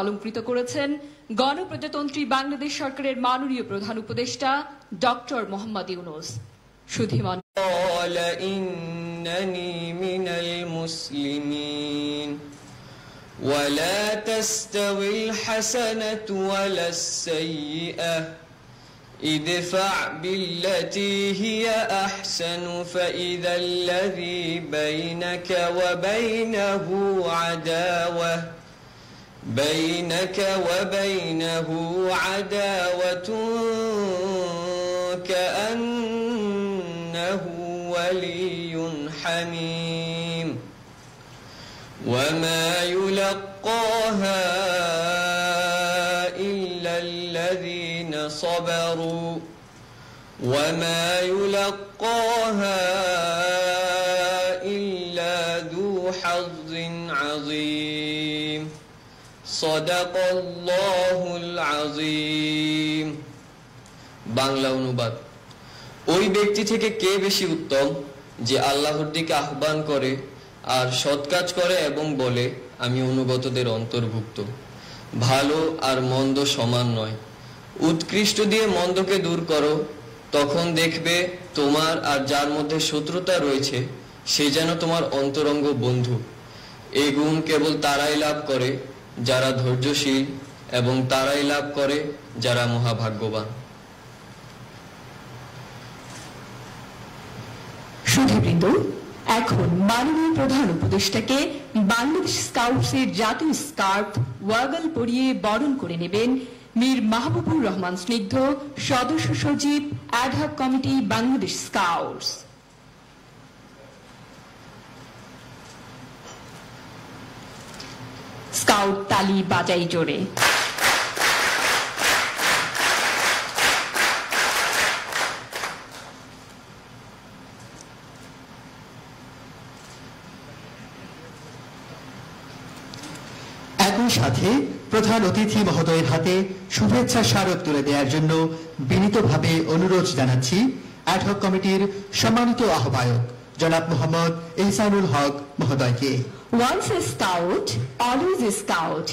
অলঙ্কৃত করেছেন গণপ্রজাতন্ত্রী বাংলাদেশ সরকারের মাননীয় প্রধান উপদেষ্টা ডক্টর মোহাম্মদ ইউনূস। সুধীমন ولا تستوي الحسنة ولا السيئة ادفع بالتي هي أحسن فإذا الذي بينك وبينه عداوة كأنه ولي حميم وما يلقاها إلا الذين صبروا وما يلقاها إلا ذو حظ عظيم صدق الله العظيم। বাংলা অনুবাদ। ওই ব্যক্তি থেকে কে বেশি উত্তম যে আল্লাহর দিকে আহ্বান করে আর সৎ কাজ করে এবং বলে আমি অনুগতদের অন্তর্ভুক্ত। ভালো আর মন্দ সমান নয়। উৎকৃষ্ট দিয়ে মন্দকে দূর করো, তখন দেখবে তোমার আর যার মধ্যে শত্রুতা রয়েছে সে যেন তোমার অন্তরঙ্গ বন্ধু। এই গুণ কেবল তারাই লাভ করে যারা ধৈর্যশীল এবং তারাই লাভ করে যারা মহাভাগ্যবান। সুধীবৃন্দ, এখন মাননীয় প্রধান উপদেষ্টাকে বাংলাদেশ স্কাউটসের জাতীয় স্কার্ফ ওয়াগল পরিয়ে বরণ করে নেবেন মীর মাহবুবুর রহমান স্নিগ্ধ, সদস্য সচিব ad hoc committee Bangladesh scouts. Scout তালি বাজাই জোরে। একই সাথে প্রধান অতিথি মহোদয়ের হাতে শুভেচ্ছা স্মারক তুলে দেওয়ার জন্য বিনীতভাবে অনুরোধ জানাচ্ছি অ্যাডহক কমিটির সম্মানিত আহ্বায়ক জনাব মোহাম্মদ ইহসানুল হক মহোদয়কে। Once a scout always a scout.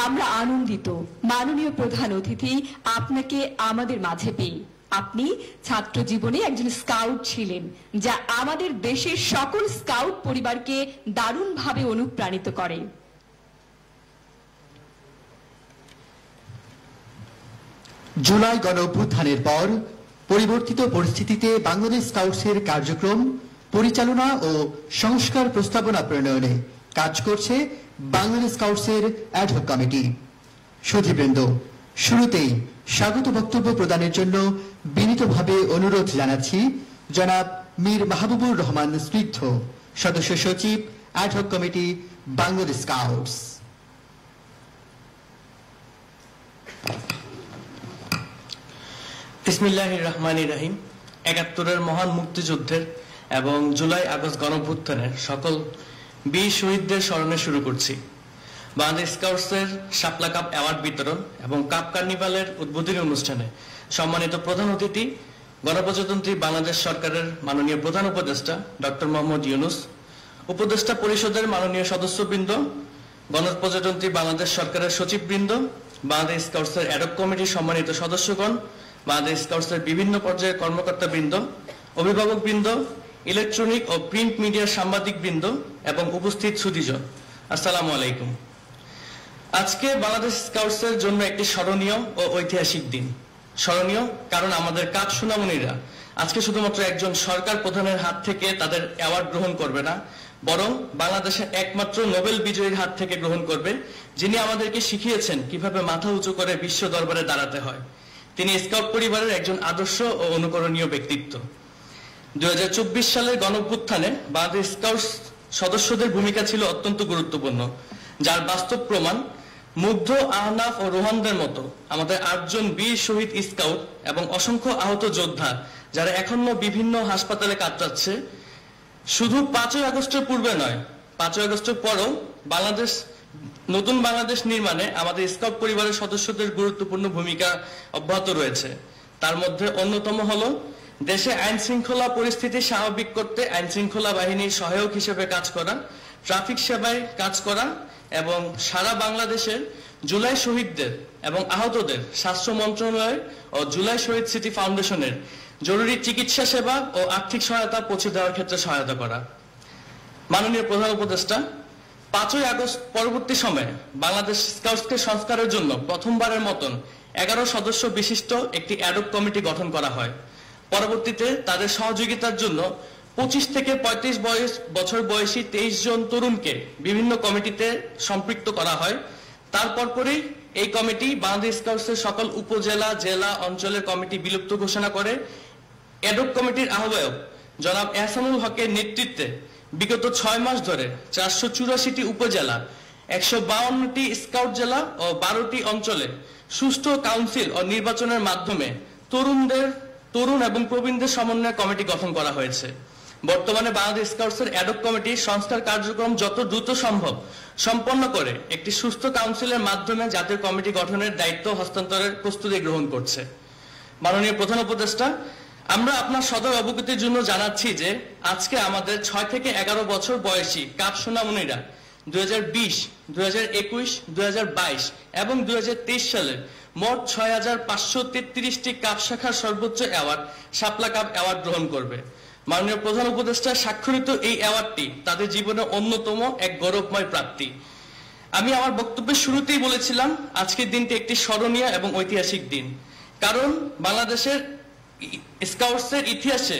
আমরা আনন্দিত মাননীয় প্রধান অতিথি আপনাকে আমাদের মাঝে পেয়ে। আপনি ছাত্র জীবনে একজন স্কাউট ছিলেন, যা আমাদের দেশের সকল স্কাউট পরিবারকে দারুণভাবে অনুপ্রাণিত করে। জুলাই গণ অভ্যুত্থানের পর পরিবর্তিত পরিস্থিতিতে বাংলাদেশ স্কাউটসের কার্যক্রম পরিচালনা ও সংস্কার প্রস্তাবনা প্রণয়নে কাজ করছে বাংলাদেশ স্কাউটসের অ্যাডহক কমিটি। সুধীবৃন্দ, শুরুতেই স্বাগত বক্তব্য প্রদানের জন্য বিনীতভাবে অনুরোধ জানাচ্ছি জনাব মীর মাহবুবুর রহমান স্নিগ্ধ, সদস্য সচিব অ্যাডহক কমিটি বাংলাদেশ স্কাউটস। বিসমিল্লাহির রহমানির রহিম। ৭১-এর মহান মুক্তিযুদ্ধের এবং জুলাই আগস্ট গণঅভ্যুত্থানের সকল বীর শহীদদের স্মরণে শুরু করছি। বাংলাদেশ স্কাউটসের শাপলা কাপ অ্যাওয়ার্ড বিতরণ এবং কাপ কার্নিভালের উদ্বোধনী অনুষ্ঠানে সম্মানিত প্রধান অতিথি গণপ্রজাতন্ত্রী বাংলাদেশ সরকারের মাননীয় প্রধান উপদেষ্টা ডক্টর মোহাম্মদ ইউনূস, উপদেষ্টা পরিষদের মাননীয় সদস্যবৃন্দ, গণপ্রজাতন্ত্রী বাংলাদেশ সরকারের সচিববৃন্দ, বাংলাদেশ স্কাউটসের অ্যাডহক কমিটির সম্মানিত সদস্যগণ, বাংলাদেশ স্কাউটসের বিভিন্ন পর্যায়ের কর্মকর্তাবৃন্দ, অভিভাবকবৃন্দ, ইলেকট্রনিক ও প্রিন্ট মিডিয়ার সাংবাদিকবৃন্দ এবং উপস্থিত সুধীজন, আসসালামু আলাইকুম। আজকে বাংলাদেশ স্কাউটসের জন্য একটি স্মরণীয় ও ঐতিহাসিক দিন। স্মরণীয় কারণ আমাদের কাজ সোনামণিরা আজকে শুধুমাত্র একজন সরকার প্রধানের হাত থেকে তাদের অ্যাওয়ার্ড গ্রহণ করবে না, বরং বাংলাদেশের একমাত্র নোবেল বিজয়ীর হাত থেকে গ্রহণ করবে, যিনি আমাদেরকে শিখিয়েছেন কিভাবে মাথা উঁচু করে বিশ্ব দরবারে দাঁড়াতে হয়। তিনি স্কাউট পরিবারের একজন আদর্শ ও অনুকরণীয় ব্যক্তিত্ব। ২০২৪ সালের গণঅভ্যুত্থানে বাংলাদেশ স্কাউটস সদস্যদের ভূমিকা ছিল অত্যন্ত গুরুত্বপূর্ণ, যার বাস্তব প্রমাণ মুগ্ধ, আহনাফ ও রোহানদের মতো আমাদের ৮ জন বীর শহীদ স্কাউট এবং অসংখ্য আহত যোদ্ধা যারা এখনো বিভিন্ন হাসপাতালে কাটাচ্ছে। শুধু ৫ই আগস্টের পূর্বে নয়, ৫ই আগস্টের পরও নতুন বাংলাদেশ নির্মাণে আমাদের স্কাউট পরিবারের সদস্যদের গুরুত্বপূর্ণ ভূমিকা অব্যাহত রয়েছে। তার মধ্যে অন্যতম হলো দেশে আইন শৃঙ্খলা পরিস্থিতি স্বাভাবিক করতে আইন শৃঙ্খলা বাহিনীর সহায়ক হিসেবে কাজ করা, ট্রাফিক সেবায় কাজ করা এবং সারা বাংলাদেশের জুলাই শহীদদের এবং আহতদের স্বাস্থ্য মন্ত্রণালয় ও জুলাই শহীদ স্মৃতি ফাউন্ডেশনের জরুরি চিকিৎসা সেবা ও আর্থিক সহায়তা পৌঁছে দেওয়ার ক্ষেত্রে সহায়তা করা। মাননীয় প্রধান উপদেষ্টা, 5ই আগস্ট পরবর্তী সময়ে বাংলাদেশ স্কাউটসকে সংস্কারের জন্য প্রথমবারের মতন 11 সদস্য বিশিষ্ট একটি অ্যাডহক কমিটি গঠন করা হয়। পরবর্তীতে তাদের সহযোগিতার জন্য 25 থেকে 35 বছর বয়সী 23 জন তরুণকে বিভিন্ন কমিটিতে সম্পৃক্ত করা হয়। তারপরই এই কমিটি বাংলাদেশ স্কাউটসের সকল উপজেলা, জেলা, অঞ্চলের কমিটি বিলুপ্ত ঘোষণা করে অ্যাডহক কমিটির আহ্বায়ক জনাব এহসানুল হকের নেতৃত্বে বিগত 6 মাস ধরে 484টি উপজেলা, 152টি স্কাউট জেলা ও 12টি অঞ্চলে সুষ্ঠু কাউন্সিল ও নির্বাচনের মাধ্যমে তরুণ এবং প্রবীণদের সমন্বয়ে কমিটি গঠন করা হয়েছে। বর্তমানে বাংলাদেশ স্কাউটসের অ্যাডহক কমিটি সংস্কার কার্যক্রম যত দ্রুত সম্ভব সম্পন্ন করে একটি সুস্থ কাউন্সিলের মাধ্যমে জাতীয় কমিটি গঠনের দায়িত্ব হস্তান্তরের প্রস্তুতি গ্রহণ করছে। মাননীয় প্রধান উপদেষ্টা, আমরা আপনার সদয় অবগতির জন্য জানাচ্ছি যে আজকে আমাদের 6 থেকে 11 বছর বয়সী কাপ সোনামণিরা 2020, 2021, 2022 এবং 2023 সালে মোট 6533টি কাপ শাখার সর্বোচ্চ অ্যাওয়ার্ড শাপলা কাপ অ্যাওয়ার্ড গ্রহণ করবে। মাননীয় প্রধান উপদেষ্টা স্বাক্ষরিত এই অ্যাওয়ার্ডটি তাদের জীবনে অন্যতম এক গৌরবময় প্রাপ্তি। আমি আমার বক্তব্যের শুরুতেই বলেছিলাম আজকের দিনটি একটি স্মরণীয় এবং ঐতিহাসিক দিন, কারণ বাংলাদেশের স্কাউটসের ইতিহাসে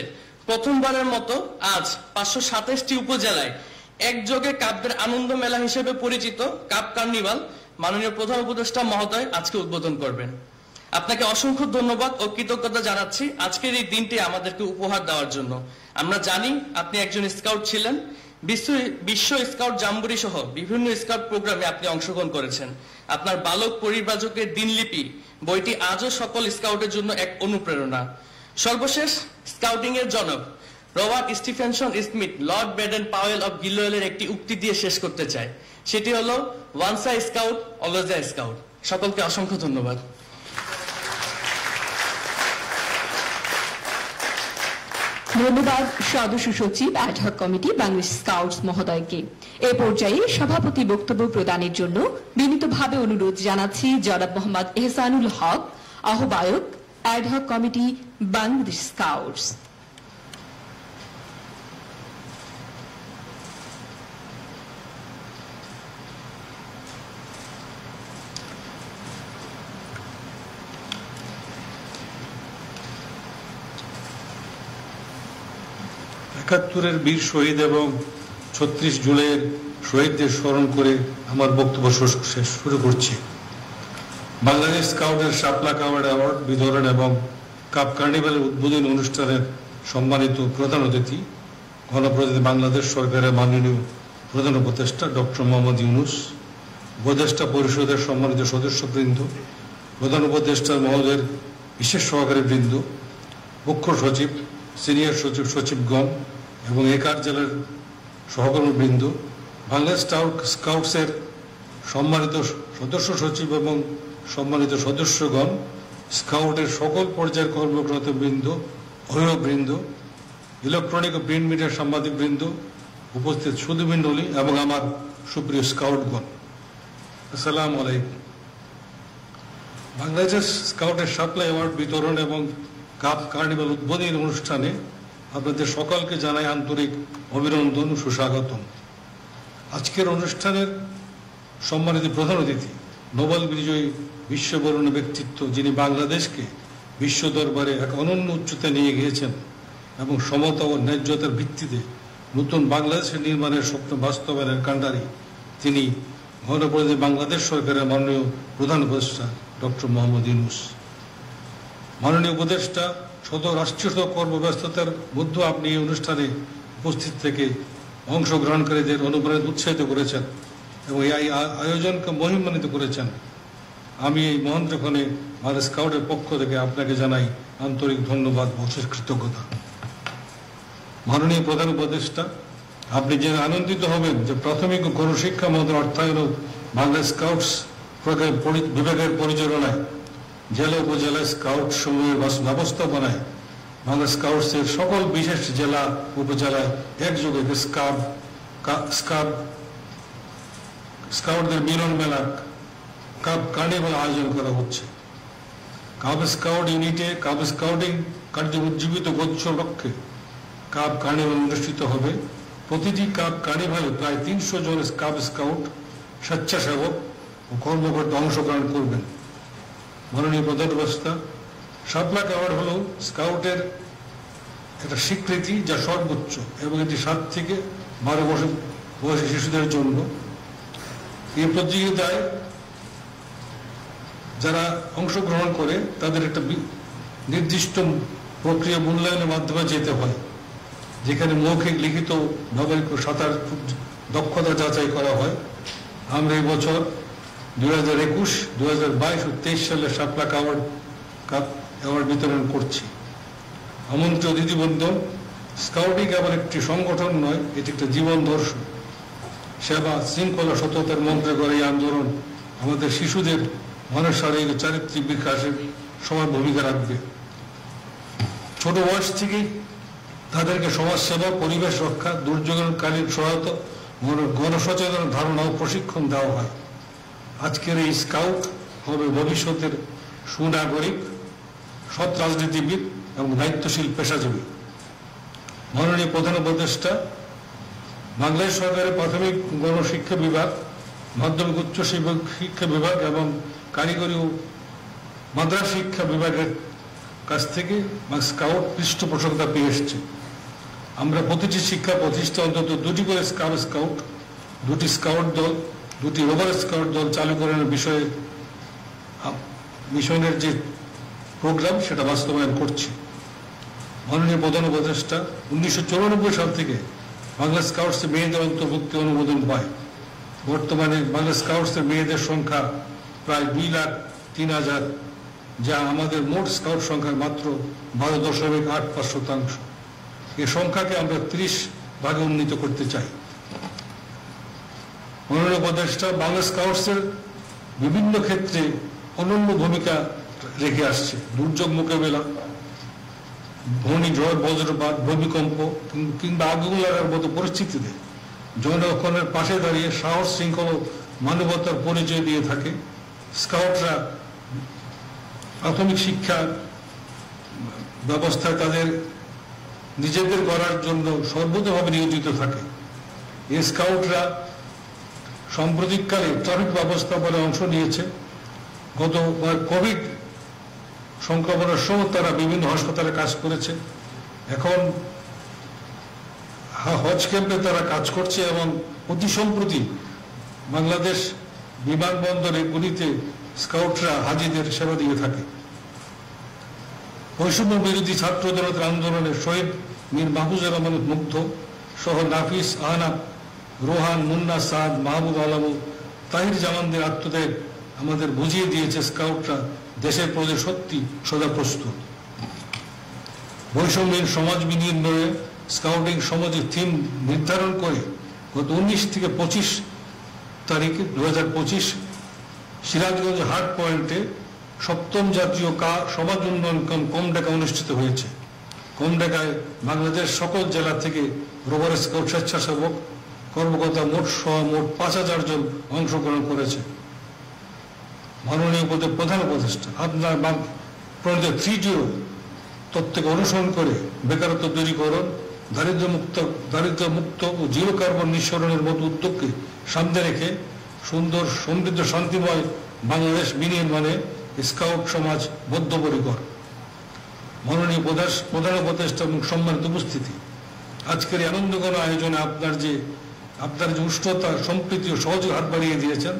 প্রথমবারের মতো আজ 527টি উপজেলায় একযোগে কাপদের আনন্দ মেলা হিসেবে পরিচিত কাপ কার্নিভাল মাননীয় প্রধান উপদেষ্টা মহোদয় আজকে উদ্বোধন করবেন। আপনাকে অসংখ্য ধন্যবাদ ও কৃতজ্ঞতা জানাচ্ছি আজকের এই দিনটি আমাদেরকে উপহার দেওয়ার জন্য। আমরা জানি আপনি একজন স্কাউট ছিলেন, বিশ্ব স্কাউট জাম্বুরি সহ বিভিন্ন স্কাউট প্রোগ্রামে আপনি অংশগ্রহণ করেছেন। আপনার বালক পরিব্রাজকের দিনলিপি বইটি আজও সকল স্কাউটের জন্য এক অনুপ্রেরণা। সর্বশেষ স্কাউটিং এর জনক Robert Stephenson Smyth Lord Baden Powell of গিলওয়েলের একটি উক্তি দিয়ে শেষ করতে চাই, সেটি হলো once a scout always a scout. সকলকে অসংখ্য ধন্যবাদ। ধন্যবাদ সদস্য সচিব অ্যাডহক কমিটি বাংলাদেশ স্কাউটস মহোদয়কে। এ পর্যায়ে সভাপতি বক্তব্য প্রদানের জন্য বিনীতভাবে অনুরোধ জানাচ্ছি জনাব মোহাম্মদ এহসানুল হক, আহ্বায়ক অ্যাডহক কমিটি বাংলাদেশ স্কাউটস। একাত্তরের বীর শহীদ এবং 36 জুলাইয়ের শহীদদের স্মরণ করে আমার বক্তব্য শুরু করছি। বাংলাদেশ স্কাউটের শাপলা কাপ অ্যাওয়ার্ড বিতরণ এবং কাপ কার্নিভালের উদ্বোধনী অনুষ্ঠানের সম্মানিত প্রধান অতিথি গণপ্রজাতন্ত্রী বাংলাদেশ সরকারের মাননীয় প্রধান উপদেষ্টা ডক্টর মোহাম্মদ ইউনূস, উপদেষ্টা পরিষদের সম্মানিত সদস্যবৃন্দ, প্রধান উপদেষ্টা মহোদয়ের বিশেষ সহকারী বৃন্দ, মুখ্য সচিব, সিনিয়র সচিব, সচিবগণ এবং এই কার্যালয়ের সহকর্মীবৃন্দ, বাংলাদেশ স্কাউটসের সম্মানিত সদস্য সচিব এবং সম্মানিত সদস্যগণ, স্কাউটের সকল পর্যায়ের কর্মরত বৃন্দ, অভিভাবকবৃন্দ, ইলেকট্রনিক ও প্রিন্ট মিডিয়ার সাংবাদিকবৃন্দ, উপস্থিত সুধীমণ্ডলী এবং আমার সুপ্রিয় স্কাউটগণ, আসসালামু আলাইকুম। বাংলাদেশ স্কাউটের শাপলা অ্যাওয়ার্ড বিতরণ এবং কাপ কার্নিভাল উদ্বোধনী অনুষ্ঠানে আপনাদের সকলকে জানাই আন্তরিক অভিনন্দন ও সুস্বাগতম। আজকের অনুষ্ঠানের সম্মানিত প্রধান অতিথি নোবেল বিজয়ী বিশ্ববরণ্য ব্যক্তিত্ব, যিনি বাংলাদেশকে বিশ্ব দরবারে এক অনন্য উচ্চতায় নিয়ে গিয়েছেন এবং সমতা ও ন্যায্যতার ভিত্তিতে নতুন বাংলাদেশের নির্মাণের স্বপ্ন বাস্তবায়নের কাণ্ডারি, তিনি গণপ্রজাতন্ত্রী বাংলাদেশ সরকারের মাননীয় প্রধান উপদেষ্টা ডক্টর মোহাম্মদ ইউনূস। মাননীয় উপদেষ্টা শত রাষ্ট্রীয় কর্মব্যস্ততার মধ্যে আপনি এই অনুষ্ঠানে উপস্থিত থেকে অংশগ্রহণকারীদের অনুপ্রাণিত উৎসাহিত করেছেন এবং এই আয়োজনকে মহিমান্বিত করেছেন। আমি এই মহেন্দ্রক্ষণে বাংলাদেশ স্কাউটের পক্ষ থেকে আপনাকে জানাই আন্তরিক ধন্যবাদ ও কৃতজ্ঞতা। মাননীয় প্রধান উপদেষ্টা, আপনি জেনে আনন্দিত হবেন যে প্রাথমিক ও গণশিক্ষা মন্ত্রণালয়ের অর্থায়ন বাংলাদেশ স্কাউটস বিভাগের পরিচালনায় জেলা উপজেলা স্কাউট সমূহের ব্যবস্থাপনায় বাংলাদেশ স্কাউটসের সকল বিশেষ জেলা উপজেলায় একযোগে স্কাউটদের মিলন মেলা কাপ কার্নিভাল আয়োজন করা হচ্ছে। কাব স্কাউট ইউনিটে কাব স্কাউটিং কার্য উজ্জীবিত গোচ্ছ লক্ষ্যে কাব কার্নিভাল অনুষ্ঠিত হবে। প্রতিটি কাব কার্নিভালে প্রায় 300 জন কাব স্কাউট, স্বেচ্ছাসেবক ও কর্মকর্তা অংশগ্রহণ করবেন। মাননীয় প্রধান উপদেষ্টা, শাপলা অ্যাওয়ার্ড হল স্কাউটের একটা স্বীকৃতি যা সর্বোচ্চ এবং এটি 7 থেকে 12 বছর বয়সী শিশুদের জন্য। এই প্রতিযোগিতায় যারা অংশগ্রহণ করে তাদের একটা নির্দিষ্ট প্রক্রিয়া মূল্যায়নের মাধ্যমে যেতে হয়, যেখানে মৌখিক, লিখিত, ব্যবহারিক ও সাঁতার দক্ষতা যাচাই করা হয়। আমরা এই বছর 2021, 2022 ও 23 সালে শাপলা কাপ অ্যাওয়ার্ড বিতরণ করছি। আমন্ত্রিত অতিথিবৃন্দ, স্কাউটিং কেবল একটি সংগঠন নয়, এটি একটা জীবন দর্শন। সেবা, শৃঙ্খলা, সততার মন্ত্রে করে এই আন্দোলন আমাদের শিশুদের মানসিক ও চারিত্রিক বিকাশের সমান ভূমিকা রাখবে। ছোট বয়স থেকেই তাদেরকে সমাজসেবা, পরিবেশ রক্ষা, দুর্যোগকালীন সহায়তা, গণসচেতন ধারণা ও প্রশিক্ষণ দেওয়া হয়। আজকের এই স্কাউট হবে ভবিষ্যতের সুনাগরিক, সৎ রাজনীতিবিদ এবং দায়িত্বশীল পেশাজীবী। মাননীয় প্রধান উপদেষ্টা, বাংলাদেশ সরকারের প্রাথমিক গণশিক্ষা বিভাগ, মাধ্যমিক উচ্চ শিক্ষা বিভাগ এবং কারিগরি ও মাদ্রাসা শিক্ষা বিভাগের কাছ থেকে স্কাউট পৃষ্ঠপোষকতা পেয়ে এসছে। আমরা প্রতিটি শিক্ষা প্রতিষ্ঠান অন্তত 2টি করে স্কাউট, 2টি স্কাউট দল, 2টি রোভার স্কাউট দল চালু করার বিষয়ে মিশনের যে প্রোগ্রাম সেটা বাস্তবায়ন করছি। মাননীয় প্রধান উপদেষ্টা, 1994 সাল থেকে বাংলা স্কাউটসে মেয়েদের অন্তর্ভুক্তি অনুমোদন পায়। বর্তমানে বাংলা স্কাউটসের মেয়েদের সংখ্যা প্রায় 2,03,000, যা আমাদের মোট স্কাউট সংখ্যার মাত্র 12.85%। এই সংখ্যাকে আমরা 30 ভাগে উন্নীত করতে চাই। মাননীয় উপদেষ্টা, বাংলা স্কাউটসের বিভিন্ন ক্ষেত্রে অনন্য ভূমিকা রেখে আসছে। দুর্যোগ মোকাবেলা, ঘূর্ণিঝড়, বজ্রপাত, ভূমিকম্প কিংবা আগুন লাগার মতো পরিস্থিতিতে জনগণের পাশে দাঁড়িয়ে সাহস, শৃঙ্খলা, মানবতার পরিচয় দিয়ে থাকে। স্কাউটরা প্রাথমিক শিক্ষা ব্যবস্থায় তাদের নিজেদের গড়ার জন্য সর্বতভাবে নিয়োজিত থাকে। এই স্কাউটরা সাম্প্রতিককালে ট্রাফিক ব্যবস্থাপনায় অংশ নিয়েছে। গতবার কোভিড সংক্রমণের সময় তারা বিভিন্ন হাসপাতালে কাজ করেছে। এখন হজ ক্যাম্পে তারা কাজ করছে এবং অতি সম্প্রতি বাংলাদেশ বিমানবন্দরে গুলিতে স্কাউটরা হাজিদের সেবা দিয়ে থাকে। বৈষম্য বিরোধী ছাত্র জনতার আন্দোলনে শহীদ মীর মাহফুজুর রহমান মুগ্ধ সহ নাফিস, আহনাফ, রোহান, মুন্না, সাদ, মাহবুব আলম, তাহির জামানদের আত্মত্যাগ আমাদের বুঝিয়ে দিয়েছে স্কাউটরা দেশের প্রতি সত্যি সদা প্রস্তুত। বৈষম্যের সমাজ বিনির্ণয়ে স্কাউটিং সমাজের থিম নির্ধারণ করে গত 19 থেকে 25 তারিখে 2025 সিরাজগঞ্জ হাট পয়েন্টে 7ম জাতীয় সমাজ উন্নয়ন কমডেকা অনুষ্ঠিত হয়েছে। কমডেকায় বাংলাদেশ সকল জেলা থেকে রোভার স্কাউট স্বেচ্ছাসেবক কর্মকর্তা মোট 5,000 জন অংশগ্রহণ করেছে। মাননীয় প্রধান উপদেষ্টা, আপনার প্রণীত 3.0 তত্ত্বকে অনুসরণ করে বেকারত্ব দূরীকরণ, দারিদ্র্য মুক্ত ও জিরো কার্বন নিঃসরণের মতো উদ্যোগকে সামনে রেখে সুন্দর, সমৃদ্ধ, শান্তিময় বাংলাদেশ বিনির্মাণে স্কাউট সমাজ বদ্ধপরিকর। মাননীয় প্রধান উপদেষ্টা এবং সম্মানিত উপস্থিতি, আজকের এই আনন্দঘন আয়োজনে আপনার যে উষ্ণতা, সম্প্রীতি ও সহযোগ হাত বাড়িয়ে দিয়েছেন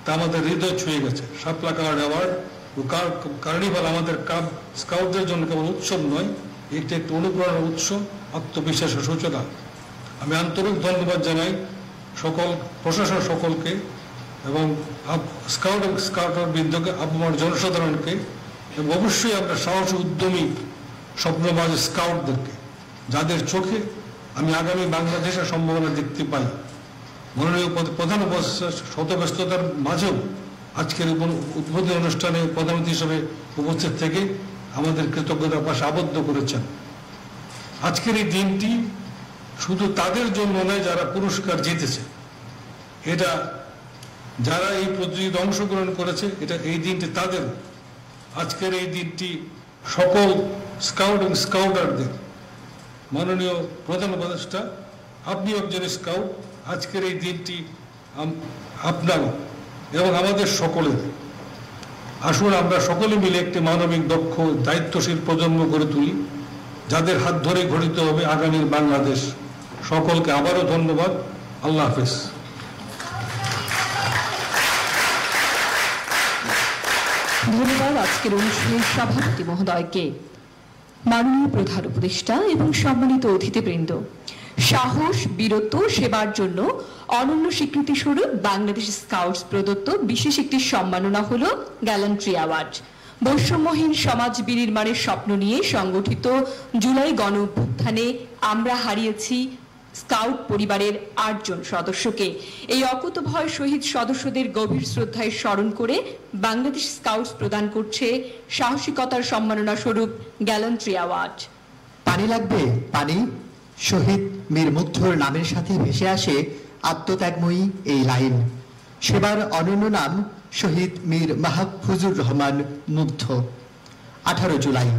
তা আমাদের হৃদয় ছুঁয়ে গেছে। শাপলা অ্যাওয়ার্ড ও কার্নিভাল আমাদের স্কাউটদের জন্য কেবল উৎসব নয়, এটি একটি অনুপ্রেরণার উৎস, আত্মবিশ্বাসের সূচনা। আমি আন্তরিক ধন্যবাদ জানাই সকল প্রশাসন সকলকে এবং স্কাউটার বৃন্দকে, আপনার জনসাধারণকে এবং অবশ্যই আমরা সাহসী, উদ্যমী, স্বপ্নবাজ স্কাউটদেরকে, যাদের চোখে আমি আগামী বাংলাদেশের সম্ভাবনা দেখতে পাই। মাননীয় প্রধান উপদেষ্টা শত ব্যস্ততার মাঝেও আজকের উদ্বোধনী অনুষ্ঠানে প্রধান অতিথি হিসেবে উপস্থিত থেকে আমাদের কৃতজ্ঞতার পাশে আবদ্ধ করেছেন। আজকের এই দিনটি শুধু তাদের জন্য নয় যারা পুরস্কার জিতেছে, এটা যারা এই প্রতিযোগিতা অংশগ্রহণ করেছে, এই দিনটি তাদের। আজকের এই দিনটি সকল স্কাউট এবং স্কাউটারদের। মাননীয় প্রধান উপদেষ্টা, আপনি একজন স্কাউট, আজকের এই দিনটি আপনার এবং আমাদের সকলের। আসুন আমরা সকলে মিলে একটি মানবিক, দক্ষ, দায়িত্বশীল প্রজন্ম গড়ে তুলি, যাদের হাত ধরে গঠিত হবে আগামীর বাংলাদেশ। সকলকে আবারও ধন্যবাদ। আল্লাহ হাফেজ। ধন্যবাদ আজকের অনুষ্ঠানের সভাপতি মহোদয়কে। মাননীয় প্রধান উপদেষ্টা এবং সম্মানিত অতিথিবৃন্দ, সাহস, বীরত্ব, সেবার জন্য অনন্য স্বীকৃতি স্বরূপ বাংলাদেশ স্কাউটস প্রদত্ত বিশেষ একটি সম্মাননা হল গ্যালান্ট্রি অ্যাওয়ার্ড। বৈষম্যহীন সমাজ বিনির্মাণের স্বপ্ন নিয়ে সংগঠিত জুলাই গণ অভ্যুত্থানে আমরা হারিয়েছি স্কাউট পরিবারের ৮ জন সদস্যকে। এই অকুতভয় শহীদ সদস্যদের গভীর শ্রদ্ধায় স্মরণ করে বাংলাদেশ স্কাউটস প্রদান করছে সাহসিকতার সম্মাননা স্বরূপ গ্যালান্ট্রি অ্যাওয়ার্ড। পানি লাগবে, পানি। শহীদ মীর মুগ্ধর নামের সাথে ভেসে আসে আত্মত্যাগময়ী এই লাইন। সেবার অনন্য নাম শহীদ মীর মাহফুজুর রহমান মুগ্ধ। 18 জুলাই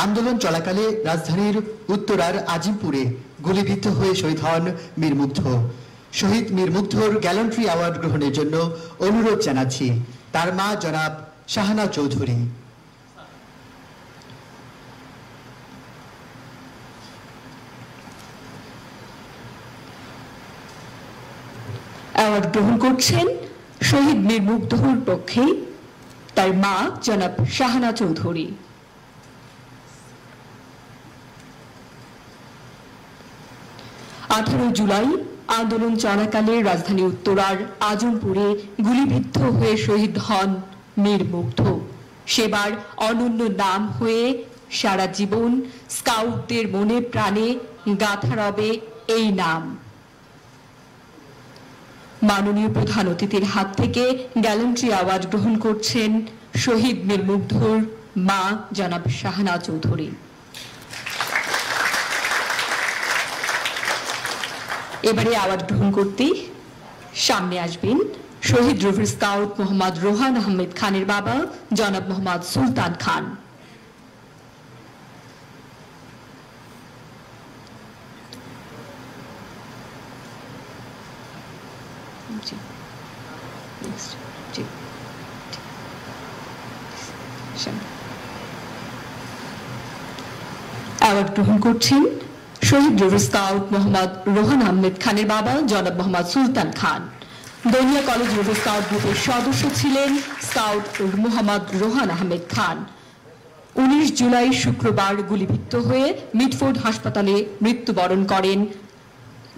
আন্দোলন চলাকালে রাজধানীর উত্তরার আজিমপুরে গুলিবিদ্ধ হয়ে শহীদ হন মীর মুগ্ধ। শহীদ মীর মুগ্ধর গ্যালান্ট্রি অ্যাওয়ার্ড গ্রহণের জন্য অনুরোধ জানাচ্ছি তার মা জনাব শাহানা চৌধুরী। অ্যাওয়ার্ড গ্রহণ করছেন শহীদ মীর মুগ্ধর পক্ষে তার মা জনাব শাহানা চৌধুরী। 18 জুলাই আন্দোলন চলাকালে রাজধানী উত্তরার আজমপুরে গুলিবিদ্ধ হয়ে শহীদ হন মীর মুগ্ধ। সেবার অনন্য নাম হয়ে সারা জীবন স্কাউটদের মনে প্রাণে গাঁথা রবে এই নাম। মাননীয় প্রধান অতিথির হাত থেকে গ্যালান্ট্রি অ্যাওয়ার্ড গ্রহণ করছেন শহীদ মীর মুগ্ধর মা জনাব শাহানা চৌধুরী। এবারে অ্যাওয়ার্ড গ্রহণ করতে সামনে আসবেন শহীদ রফির স্কাউট মোহাম্মদ রোহান আহমেদ খানের বাবা জনাব মোহাম্মদ সুলতান খান। অ্যাওয়ার্ড গ্রহণ করছেন শহীদ রফির স্কাউট মোহাম্মদ রোহান আহমেদ খানের বাবা জনাব মোহাম্মদ সুলতান খান। দনিয়া কলেজ রফির স্কাউট গ্রুপের সদস্য ছিলেন স্কাউট মোহাম্মদ রোহান আহমেদ খান। 19 জুলাই শুক্রবার গুলিবিদ্ধ হয়ে মিটফোর্ড হাসপাতালে মৃত্যুবরণ করেন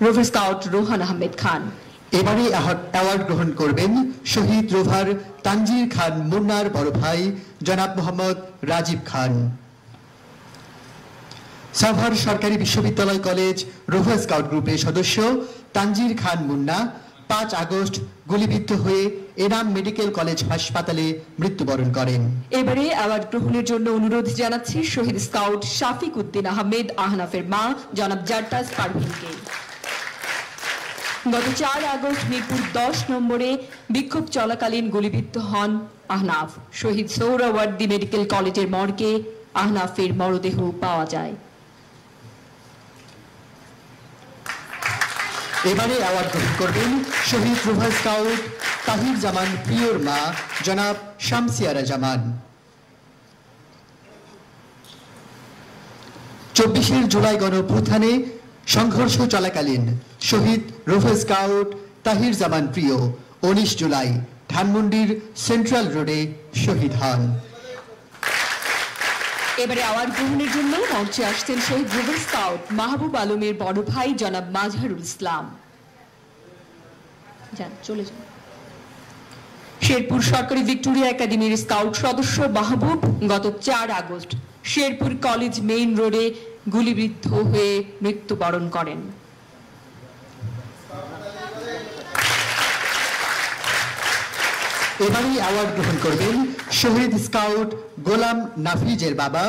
রফির স্কাউট রোহান আহমেদ খান। এবারে অ্যাওয়ার্ড গ্রহণ করবেন শহীদ রোভার তানজির খান মুন্নার বড় ভাই জনাব মোহাম্মদ রাজীব খান। সাভার সরকারি বিশ্ববিদ্যালয় কলেজ রোভার স্কাউট গ্রুপের সদস্য তানজির খান মুন্না 5 আগস্ট গুলিবিদ্ধ হয়ে এনাম মেডিকেল কলেজ হাসপাতালে মৃত্যুবরণ করেন। এবারে অ্যাওয়ার্ড গ্রহণের জন্য অনুরোধ জানাচ্ছি শহীদ স্কাউট শাফিক উদ্দিন আহমেদ আহনাফের মা জনাব জারতাজ পারভিনকে। গত 4 আগস্ট মিরপুর 10 নম্বরে বিক্ষোভ চলাকালীন গুলিবিদ্ধ হন আহনাফ। শহীদ সোহরাওয়ার্দী মেডিকেল কলেজের মর্গে আহনাফের মরদেহ পাওয়া যায়। এবারে অ্যাওয়ার্ড গ্রহণ করবেন শহীদ রোভার স্কাউট তাহির জামান প্রিয়র মা জনাব শামসিয়ারা জামান। 24 জুলাই গণঅভ্যুত্থানে সংঘর্ষ চলাকালীন শহীদ রোভার স্কাউট তাহির জামান প্রিয় 19 জুলাই ধানমন্ডির সেন্ট্রাল রোডে শহীদ হন। এবারে অ্যাওয়ার্ড গ্রহণের জন্য মঞ্চে আসছেন শহীদ রোভার স্কাউট মাহবুব আলমের বড় ভাই জনাব মাজহারুল ইসলাম। চলে যান। শেরপুর সরকারি ভিক্টোরিয়া একাডেমির স্কাউট সদস্য মাহবুব গত 4 আগস্ট শেরপুর কলেজ মেইন রোডে গুলিবিদ্ধ হয়ে মৃত্যুবরণ করেন। এবারে অ্যাওয়ার্ড গ্রহণ করবেন শহীদ স্কাউট গোলাম নাফিজের বাবা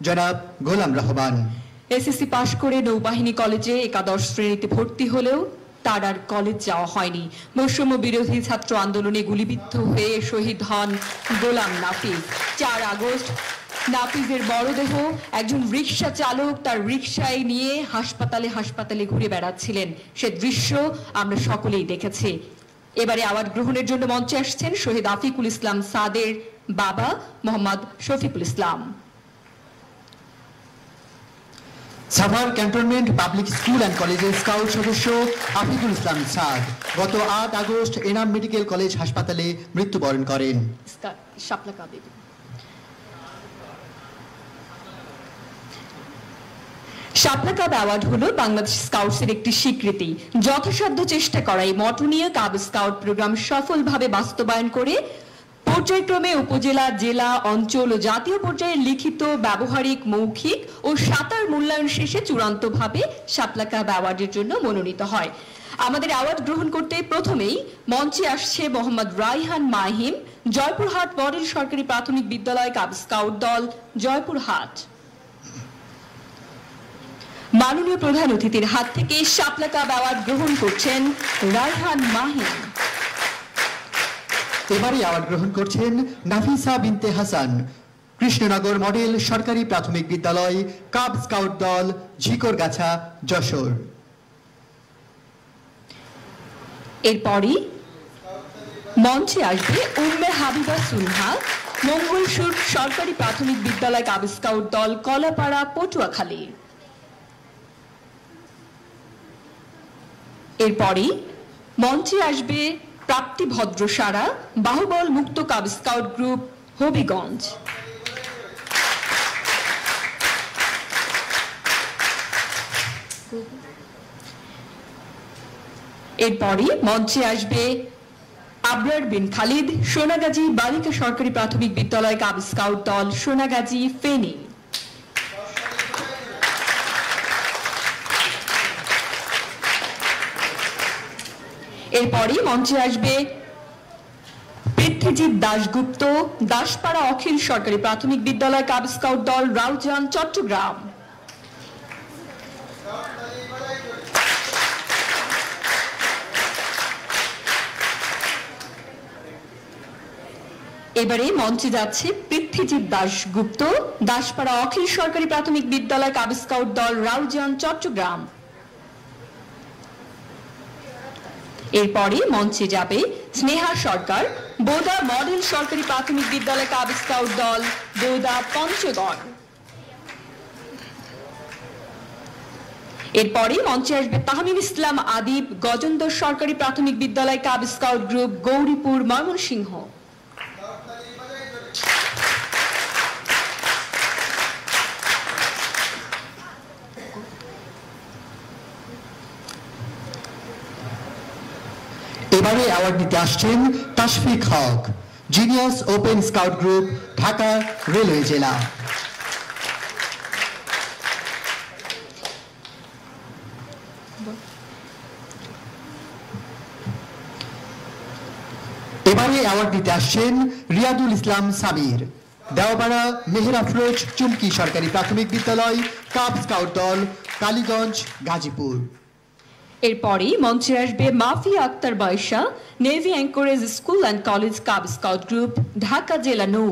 জনাব গোলাম রহমান। এসএসসি পাশ করে নৌবাহিনী কলেজে 11 শ্রেণীতে ভর্তি হলেও তার আর কলেজ যাওয়া হয়নি। বৈষম্য বিরোধী ছাত্র আন্দোলনে গুলিবিদ্ধ হয়ে শহীদ হন গোলাম নাফিজ। 4 আগস্ট নাফিজের মরদেহ একজন রিকশা চালক তার রিকশায় নিয়ে হাসপাতালে ঘুরে বেড়াচ্ছিলেন। সে দৃশ্য আমরা সকলেই দেখেছি। এবারে অ্যাওয়ার্ড গ্রহণের জন্য মঞ্চে আসছেন শহীদ আফিকুল ইসলাম সাদের বাবা Mohammad Shafiqul Islam. Savar cantonment public school and কলেজের স্কাউট সদস্য আফিকুল ইসলাম সাদ গত 8 আগস্ট এনাম মেডিকেল কলেজ হাসপাতালে মৃত্যুবরণ করেন। শাপলা কাব অ্যাওয়ার্ড হলো বাংলাদেশ স্কাউটসের একটি স্বীকৃতি। যথাসাধ্য চেষ্টা করাই মঠনীয় কাব স্কাউট প্রোগ্রাম সফলভাবে বাস্তবায়ন করে পর্যায়ক্রমে উপজেলা, জেলা, অঞ্চল ও জাতীয় পর্যায়ে লিখিত, ব্যবহারিক, মৌখিক ও সাঁতার মূল্যায়ন শেষে চূড়ান্তভাবে শাপলা কাব অ্যাওয়ার্ডের জন্য মনোনীত হয়। আমাদের অ্যাওয়ার্ড গ্রহণ করতে প্রথমেই মঞ্চে আসছে মোহাম্মদ রাইহান মাহিম, জয়পুরহাট মডেল সরকারি প্রাথমিক বিদ্যালয় কাব স্কাউট দল, জয়পুরহাট। মাননীয় প্রধান অতিথির হাত থেকে শাপলা কাব অ্যাওয়ার্ড গ্রহণ করছেন রাইহান মাহিম। এবারে অ্যাওয়ার্ড গ্রহণ করছেন নাফিসা বিনতে হাসান, কৃষ্ণনগর মডেল সরকারি প্রাথমিক বিদ্যালয় কাব স্কাউট দল, ঝিকরগাছা, যশোর। এরপরই মঞ্চে আসবে উম্মে হাবিবা সুনহা, মঙ্গলসুর সরকারি প্রাথমিক বিদ্যালয় কাব স্কাউট দল, কলাপাড়া, পটুয়াখালী। এরপরই মঞ্চে আসবে প্রাপ্তি ভদ্রসারা, বাহুবল মুক্ত কাব স্কাউট গ্রুপ, হবিগঞ্জ। এরপরই মঞ্চে আসবে আবরার বিন খালিদ, সোনাগাজী বালিকা সরকারি প্রাথমিক বিদ্যালয় কাব স্কাউট দল, সোনাগাজী, ফেনী। এরপরই মঞ্চে আসবে পৃথ্বীজিৎ দাশগুপ্ত, দাসপাড়া অখিল সরকারি প্রাথমিক বিদ্যালয় কাব স্কাউট দল, রাউজান, চট্টগ্রাম। এবারে মঞ্চে যাচ্ছে পৃথ্বীজিৎ দাশগুপ্ত, দাসপাড়া অখিল সরকারি প্রাথমিক বিদ্যালয় কাব স্কাউট দল, রাউজান, চট্টগ্রাম। এরপরে মঞ্চে যাবে স্নেহা সরকার, বোদা মডেল সরকারি প্রাথমিক বিদ্যালয় কাব স্কাউট দল, বোদা, পঞ্চগড়। এরপরে মঞ্চে আসবে তাহমিম ইসলাম আদিব, গজন্দর সরকারি প্রাথমিক বিদ্যালয় cub scout group, Gouripur, Mymensingh. এবারে অ্যাওয়ার্ড নিতে আসছেন Tashfiq Haque, genius open scout group, Dhaka railway জেলা। এবারে অ্যাওয়ার্ড নিতে আসছেন রিয়াদুল ইসলাম সামির, দেওয়াপাড়া মেহের আফরোজ চুমকি সরকারি প্রাথমিক বিদ্যালয় কাব স্কাউট দল, কালীগঞ্জ, গাজীপুর। এরপরই মঞ্চে আসবে মাফিয়া আক্তার বয়সা, navy anchorage school and college cub scout group, Dhaka জেলা, নৌ।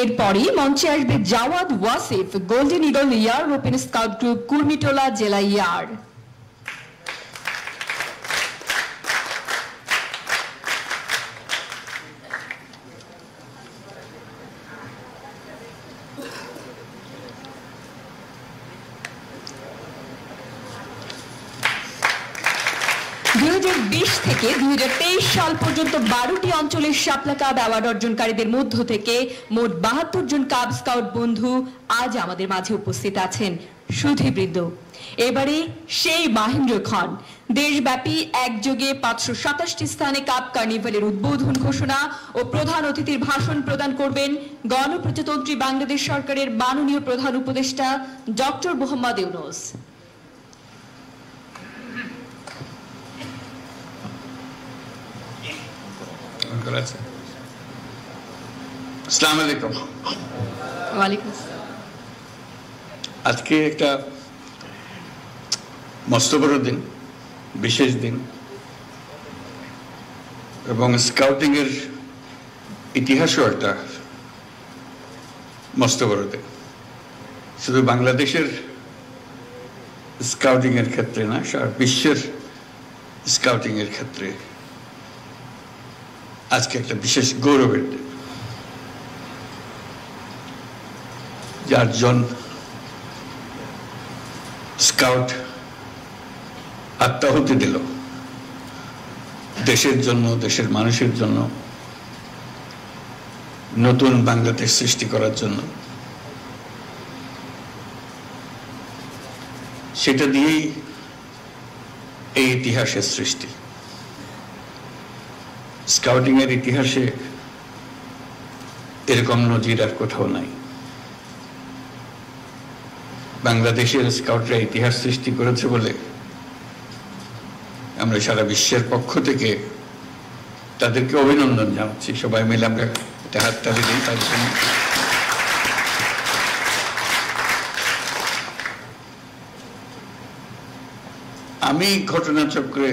এরপরই মঞ্চে আসবে Jawad Wasif, golden eagle air open scout group, Kurmitola জেলা, ইয়ার। থেকে 2023 সাল পর্যন্ত 12টি অঞ্চলের শাপলা কাব অ্যাওয়ার্ড অর্জনকারীদের মধ্য থেকে মোট 72 জন কাব স্কাউট বন্ধু আজ আমাদের মাঝে উপস্থিত আছেন। সুধীবৃন্দ, এবারে সেই মাহেন্দ্র খান দেশব্যাপী একযোগে 527টি স্থানে কাব কার্নিভালের উদ্বোধন ঘোষণা ও প্রধান অতিথির ভাষণ প্রদান করবেন গণপ্রজাতন্ত্রী বাংলাদেশ সরকারের মাননীয় প্রধান উপদেষ্টা ডক্টর মোহাম্মদ ইউনূস। আসসালামু আলাইকুম। ওয়ালাইকুম আসসালাম। আজকে একটা মস্ত বড় দিন, বিশেষ দিন, এবং স্কাউটিং এর ইতিহাসও একটা মস্ত বড় দিন। শুধু বাংলাদেশের স্কাউটিং এর ক্ষেত্রে না, সারা বিশ্বের স্কাউটিং এর ক্ষেত্রে আজকে একটা বিশেষ গৌরবের দিন। 4 জন স্কাউট আত্মাহুতি দিল দেশের জন্য, দেশের মানুষের জন্য, নতুন বাংলাদেশ সৃষ্টি করার জন্য। সেটা দিয়েই এই ইতিহাসের সৃষ্টি। স্কাউটিং এর ইতিহাসে এরকম নজির আর কোথাও নাই। বাংলাদেশের স্কাউটরা ইতিহাস সৃষ্টি করেছে বলে আমরা সারা বিশ্বের পক্ষ থেকে তাদেরকে অভিনন্দন জানাচ্ছি। সবাই মিলে আমরা একটা হাততালি দিই তাদের জন্য। আমি ঘটনাচক্রে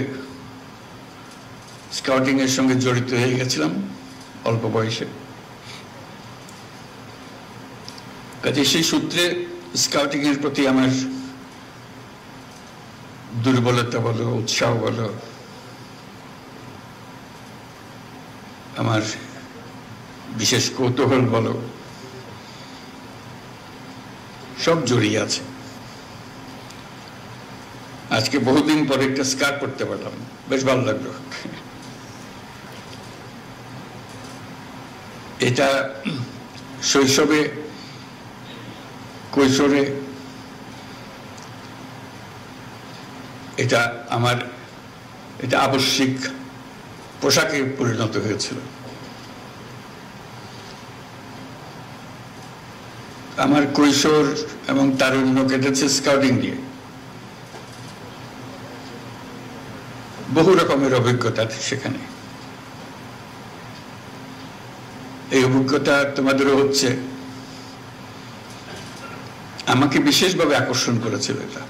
স্কাউটিং এর সঙ্গে জড়িত হয়ে গেছিলাম অল্প বয়সে। কাজে সেই সূত্রে স্কাউটিং এর প্রতি আমার দুর্বলতা বলো, উৎসাহ বলো, আমার বিশেষ কৌতূহল বলো, সব জড়িয়ে আছে। আজকে বহুদিন পরে একটা স্কার্ট পরতে পারলাম, বেশ ভালো লাগলো। এটা শৈশবে, কৈশোরে এটা আমার এটা আবশ্যিক পোশাকে পরিণত হয়েছিল। আমার কৈশোর এবং তারুণ্য কেটেছে স্কাউটিং দিয়ে। বহু রকমের অভিজ্ঞতা সেখানে। এই অভিজ্ঞতা তোমাদেরও হচ্ছে। আমাকে বিশেষভাবে আকর্ষণ করেছিল এটা।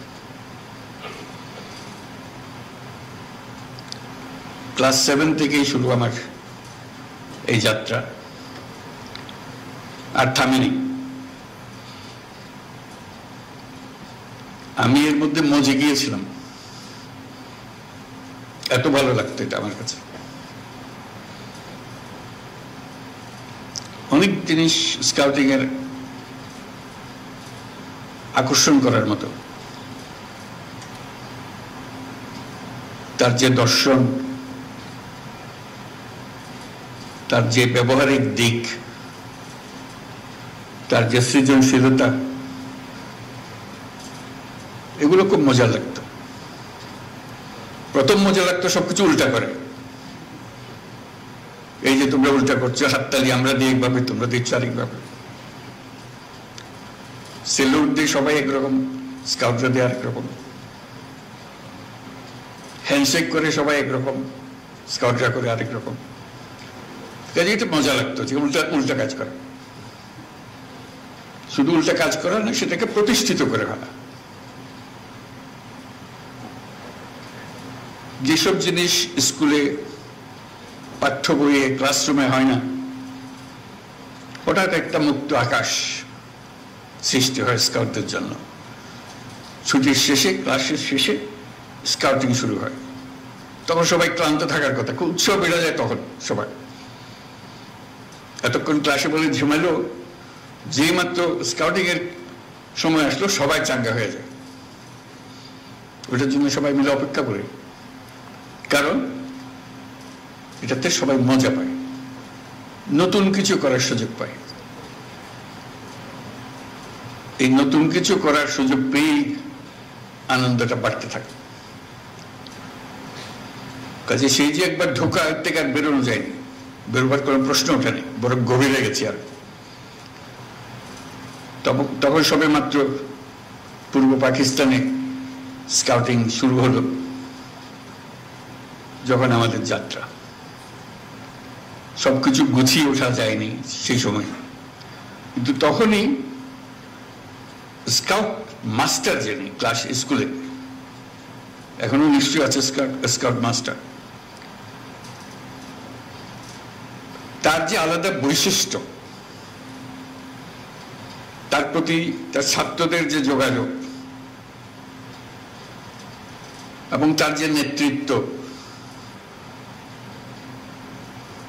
ক্লাস 7 থেকেই শুরু আমার এই যাত্রা, আর থামেনি। আমি এর মধ্যে মজে গিয়েছিলাম, এত ভালো লাগতো এটা আমার কাছে। অনেক জিনিস স্কাউটিং এর আকর্ষণ করার মতো। তার যে দর্শন, তার যে ব্যবহারিক দিক, তার যে সৃজনশীলতা, এগুলো খুব মজা লাগতো। প্রথম মজা লাগতো সবকিছু উল্টা করে। এই যে তোমরা উল্টা করছো, হাততালি আমরা দিই একভাবে, তোমরা দিচ্ছ আরেকভাবে। সেলুট দিয়ে সবাই একরকম, স্কাউটরা দিয়ে আরেক রকম। হ্যান্ডশেক করে সবাই একরকম, স্কাউটরা করে আরেক রকম। কাজে এটা মজা লাগতো যে উল্টা উল্টা কাজ করা। শুধু উল্টা কাজ করা না, সেটাকে প্রতিষ্ঠিত করে ফেলা। যেসব জিনিস স্কুলে, পাঠ্য বইয়ে, ক্লাসরুমে হয় না, হঠাৎ একটা মুক্ত আকাশ সৃষ্টি হয় স্কাউটদের জন্য। ছুটির শেষে, ক্লাসের শেষে স্কাউটিং শুরু হয়। তখন সবাই ক্লান্ত থাকার কথা, খুব উৎসাহ বেড়ে যায় তখন সবাই। এতক্ষণ ক্লাসে বলে ঝিমালো, যে মাত্র স্কাউটিং এর সময় আসলো সবাই চাঙ্গা হয়ে যায়। ওটার জন্য সবাই মিলে অপেক্ষা করে, কারণ এটাতে সবাই মজা পায়, নতুন কিছু করার সুযোগ পায়। এই নতুন কিছু করার সুযোগ পেয়েই আনন্দটা বাড়তে থাকে। কাজে সেই যে একবার ঢোকা থেকে আর বেরোনো যায়নি, বেরোবার কোনো প্রশ্ন ওঠেনি, বরং গভীরে গেছি। আর তখন সবে মাত্র পূর্ব পাকিস্তানে স্কাউটিং শুরু হলো, যখন আমাদের যাত্রা। সবকিছু গুছিয়ে ওঠা যায়নি সেই সময়, কিন্তু তখনই স্কাউট মাস্টার যিনি ক্লাস স্কুলে, এখনো নিশ্চয়ই আছে স্কাউট মাস্টার, তার যে আলাদা বৈশিষ্ট্য, তার প্রতি তার ছাত্রদের যে যোগাযোগ এবং তার যে নেতৃত্ব,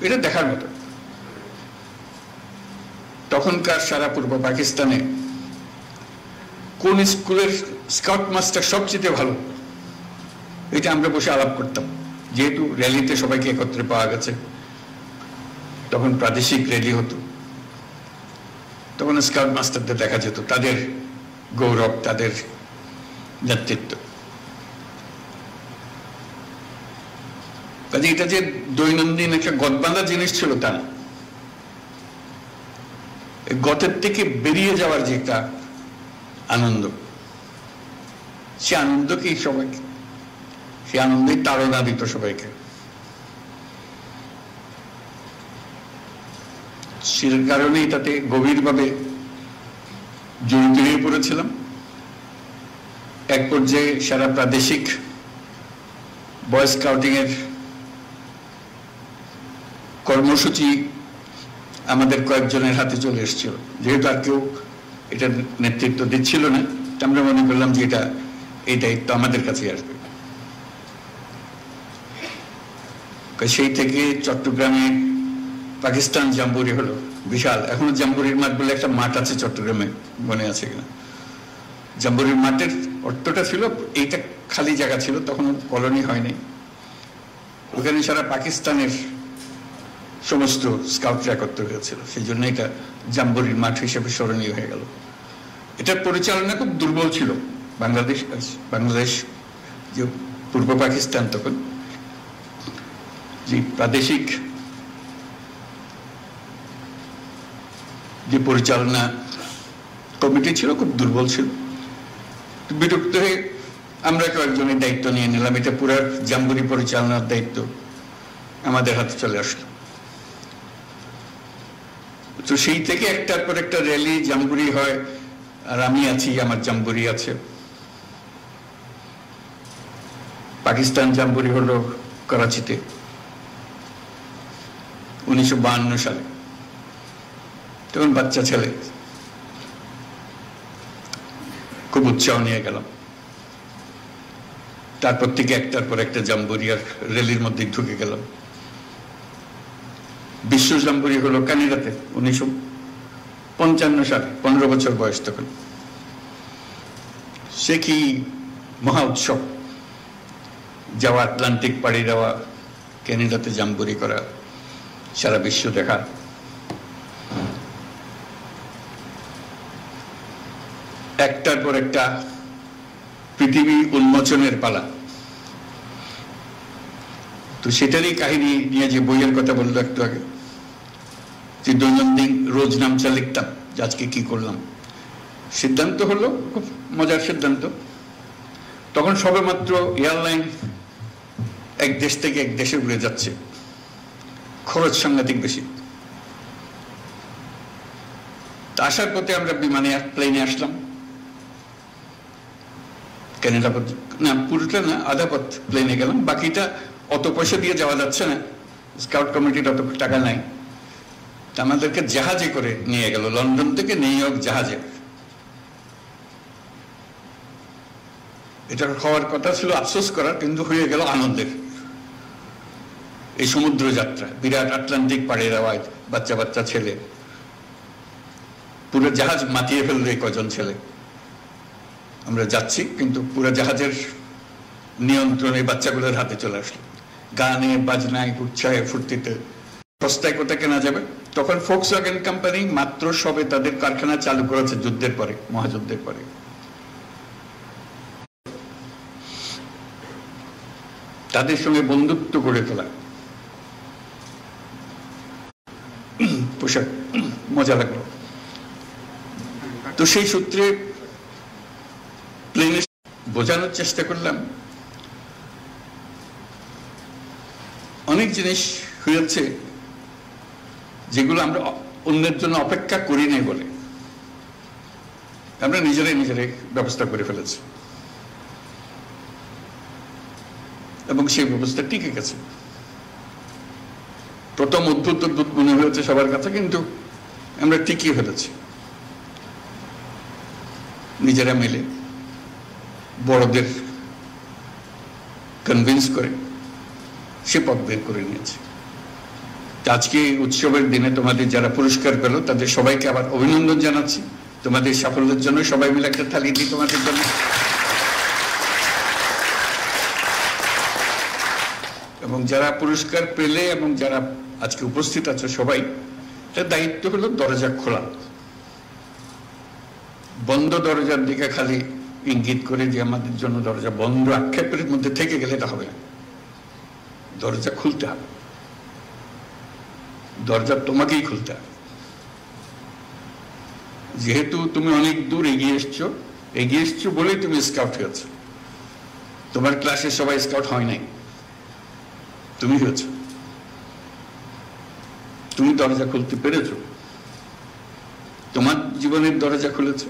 এটা দেখার মতো। তখনকার সারা পূর্ব পাকিস্তানে কোন স্কুলের স্কাউট মাস্টার সবচেয়ে ভালো, এটা আমরা বসে আলাপ করতাম। যেহেতু র্যালিতে সবাইকে একত্রে পাওয়া গেছে, তখন প্রাদেশিক র্যালি হতো, তখন স্কাউট মাস্টারদের দেখা যেত, তাদের গৌরব, তাদের নেতৃত্ব। কাজে এটা যে দৈনন্দিন একটা গদবাঁধা জিনিস ছিল তা না, গতের থেকে বেরিয়ে যাওয়ার যে একটা আনন্দ, সে আনন্দকেই সবাইকে, সে আনন্দেই তাড়না দিত সবাইকে। সে কারণে এটাতে গভীরভাবে জড়িত হয়ে পড়েছিলাম। এক পর্যায়ে সারা প্রাদেশিক বয় স্কাউটিং এর কর্মসূচি আমাদের কয়েকজনের হাতে চলে এসেছিল। যেহেতু আর কেউ এটা নেতৃত্ব দিচ্ছিল না, আমরা মনে করলাম যে এই দায়িত্ব আমাদের কাছে আসবে। সেই থেকে চট্টগ্রামে পাকিস্তান জাম্বুরি হলো, বিশাল, এখনো জাম্বুরির মাঠ বলে একটা মাঠ আছে চট্টগ্রামে, মনে আছে কিনা? জাম্বুরির মাঠের অর্থটা ছিল, এইটা খালি জায়গা ছিল, তখন কলোনি হয়নি, ওখানে সারা পাকিস্তানের সমস্ত স্কাউটরা একত্র হয়েছিল, সেই জন্য এটা জাম্বুরির মাঠ হিসেবে স্মরণীয় হয়ে গেল। এটার পরিচালনা খুব দুর্বল ছিল। বাংলাদেশ যে পূর্ব পাকিস্তান, তখন যে প্রাদেশিক যে পরিচালনা কমিটি ছিল খুব দুর্বল ছিল। বিরক্ত হয়ে আমরা কয়েকজনের দায়িত্ব নিয়ে নিলাম, এটা পুরো জাম্বুরি পরিচালনার দায়িত্ব আমাদের হাতে চলে আসলো। তো সেই থেকে একটার পর একটা র্যালি জাম্বুরি হয়, আর আমি আছি, আমার জাম্বুরি আছে। পাকিস্তান জাম্বুরি হলো করাচিতে 1952 সালে, তখন বাচ্চা ছেলে, খুব উৎসাহ নিয়ে গেলাম। তারপর থেকে একটার পর একটা জাম্বুরি আর র্যালির মধ্যে ঢুকে গেলাম। বিশ্ব জাম্বুরি হলো কানিরাতে 1955 সালে, 15 বছর বয়স তখন। সে কি মহা উৎসব, যাওয়া, আটলান্টিক পাড়ি দেওয়া, ক্যানাডাতে জাম্বুরি করা, সারা বিশ্ব দেখা। একটার পর একটা পৃথিবী উন্মোচনের পালা। তো সেটারই কাহিনী নিয়ে যে বইয়ের কথা বললো একটু আগে, যে দৈনন্দিন রোজ নামচা লিখতাম যে আজকে কি করলাম। সিদ্ধান্ত হলো, খুব মজার সিদ্ধান্ত, তখন সবেমাত্র এয়ারলাইন এক দেশ থেকে এক দেশে উড়ে যাচ্ছে, খরচ সাংঘাতিক বেশি। আসার পথে আমরা বিমানে, প্লেনে আসলাম ক্যানাডা, না পুরোটা না, আধা পথ প্লেনে গেলাম, বাকিটা অত পয়সা দিয়ে যাওয়া যাচ্ছে না, স্কাউট কমিটির অত টাকা নাই। আমাদেরকে জাহাজে করে নিয়ে গেল, লন্ডন থেকে নিউ ইয়র্ক জাহাজে। এটা হওয়ার কথা ছিল আফসোস করার, কিন্তু হয়ে গেল আনন্দের। এই সমুদ্র যাত্রা, বিরাট আটলান্টিক পাড়ি দেওয়া, বাচ্চা বাচ্চা ছেলে, পুরো জাহাজ মাতিয়ে ফেললো এই কজন ছেলে। আমরা যাচ্ছি, কিন্তু পুরো জাহাজের নিয়ন্ত্রণ এই বাচ্চাগুলোর হাতে চলে আসলো। গানে বাজনায়, উৎসাহে, ফুর্তিতে। সস্তায় কোথায় কেনা যাবে? তখন ফোক্সওয়াগন কোম্পানি মাত্র সবে তাদের কারখানা চালু করেছে যুদ্ধের পরে, মহাযুদ্ধের পরে। তাদের সঙ্গে বন্ধুত্ব গড়ে তোলা, পোশাক, মজা লাগলো। তো সেই সূত্রে প্লেনে বোঝানোর চেষ্টা করলাম অনেক জিনিস হয়েছে যেগুলো আমরা অন্যের জন্য অপেক্ষা করি নাই বলে আমরা নিজেরাই ব্যবস্থা করে ফেলেছি, এবং সেই ব্যবস্থা টিকে গেছে। প্রথম অদ্ভুত মনে হয়েছে সবার কাছে, কিন্তু আমরা টিকিয়ে ফেলেছি নিজেরা মিলে, বড়দের কনভিন্স করে সে পথ বের করে নিয়েছে। আজকে উৎসবের দিনে তোমাদের যারা পুরস্কার পেল তাদের সবাইকে আবার অভিনন্দন জানাচ্ছি। তোমাদের সাফল্যের জন্য সবাই মিলে একটা তালি দিই তোমাদের জন্য। এবং যারা পুরস্কার পেলে এবং যারা আজকে উপস্থিত আছে সবাই, তার দায়িত্ব হলো দরজা খোলা। বন্ধ দরজার দিকে খালি ইঙ্গিত করে যে আমাদের জন্য দরজা বন্ধ আক্ষেপের মধ্যে থেকে গেলে এটা হবে না। দরজা খুলতে হবে, দরজা তোমাকেই খুলতে হবে। যেহেতু তুমি অনেক দূর এগিয়ে এসছো বলেই তুমি স্কাউট হয়েছ। তোমার ক্লাসে সবাই স্কাউট হয় নাই, তুমি হয়েছ। তুমি দরজা খুলতে পেরেছ, তোমার জীবনের দরজা খুলেছ,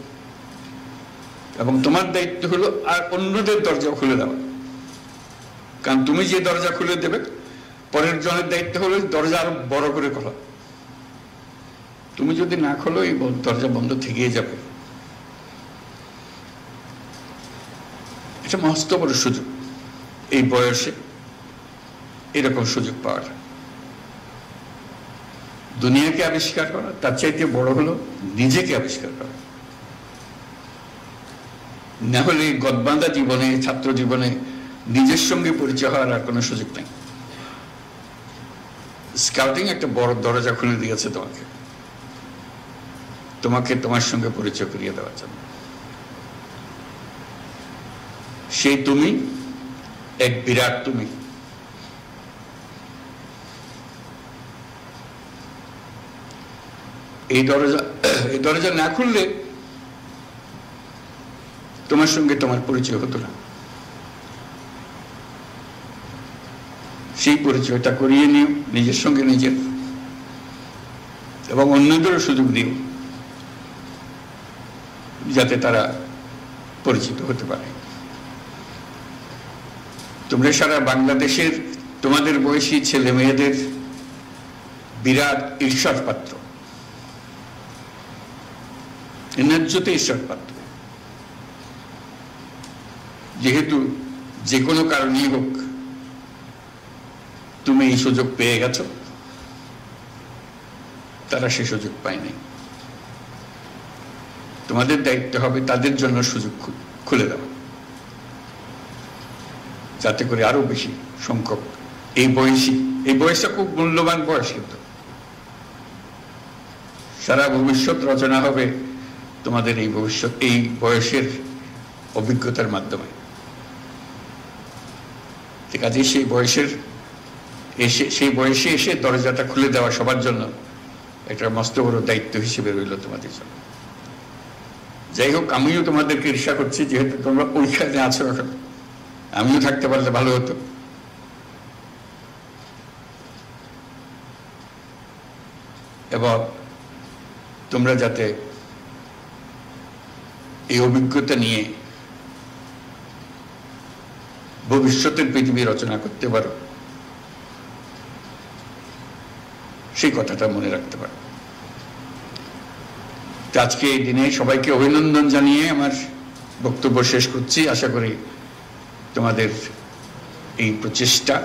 এবং তোমার দায়িত্ব হলো আর অন্যদের দরজা খুলে দেওয়া। কারণ তুমি যে দরজা খুলে দেবে, পরের জনের দায়িত্ব হলো দরজা আরো বড় করে খোলা। তুমি যদি না খোলো, এই দরজা বন্ধ থেকেই যাবে। এটা মস্ত বড় সুযোগ, এই বয়সে এরকম সুযোগ পাওয়ার। দুনিয়াকে আবিষ্কার করা, তার চাইতে বড় হলো নিজেকে আবিষ্কার করা। না হলে গদবাঁধা জীবনে, ছাত্র জীবনে নিজের সঙ্গে পরিচয় হওয়ার আর কোনো সুযোগ নেই। স্কাউটিং একটা বড় দরজা খুলে দিয়েছে তোমাকে তোমার সঙ্গে পরিচয় করিয়ে দেওয়ার জন্য। সেই তুমি এক বিরাট তুমি। এই দরজা না খুললে তোমার সঙ্গে তোমার পরিচয় হতো না। সেই পরিচয়টা করিয়ে নিও নিজের সঙ্গে নিজের, এবং অন্যদেরও সুযোগ দিও যাতে তারা পরিচিত হতে পারে। তোমরা সারা বাংলাদেশের তোমাদের বয়সী ছেলে মেয়েদের বিরাট ঈর্ষার পাত্র, ন্যায্যতে ঈর্ষার পাত্র। যেহেতু যে কোনো কারণেই হোক তুমি এই সুযোগ পেয়ে গেছো, তারা সে সুযোগ পায়নি। তোমাদের দায়িত্ব হবে তাদের জন্য সুযোগ খুলে দেওয়া, যাতে করে আরো বেশি সংখ্যক এই বয়সটা খুব মূল্যবান বয়স। কিন্তু সারা ভবিষ্যৎ রচনা হবে তোমাদের এই বয়সের অভিজ্ঞতার মাধ্যমে। কাজে সেই বয়সে এসে দরজাটা খুলে দেওয়া সবার জন্য একটা মস্ত বড় দায়িত্ব হিসেবে রইল তোমাদের জন্য। যাই হোক, আমিও তোমাদেরকে ঈর্ষা করছি, যেহেতু তোমরা ওইখানে আছো। এখন আমিও থাকতে পারলে ভালো হতো। এবং তোমরা যাতে এই অভিজ্ঞতা নিয়ে ভবিষ্যতের পৃথিবী রচনা করতে পারো, সেই কথাটা মনে রাখতে পারো। আজকে এই দিনে সবাইকে অভিনন্দন জানিয়ে আমার বক্তব্য শেষ করছি। আশা করি তোমাদের এই প্রচেষ্টা,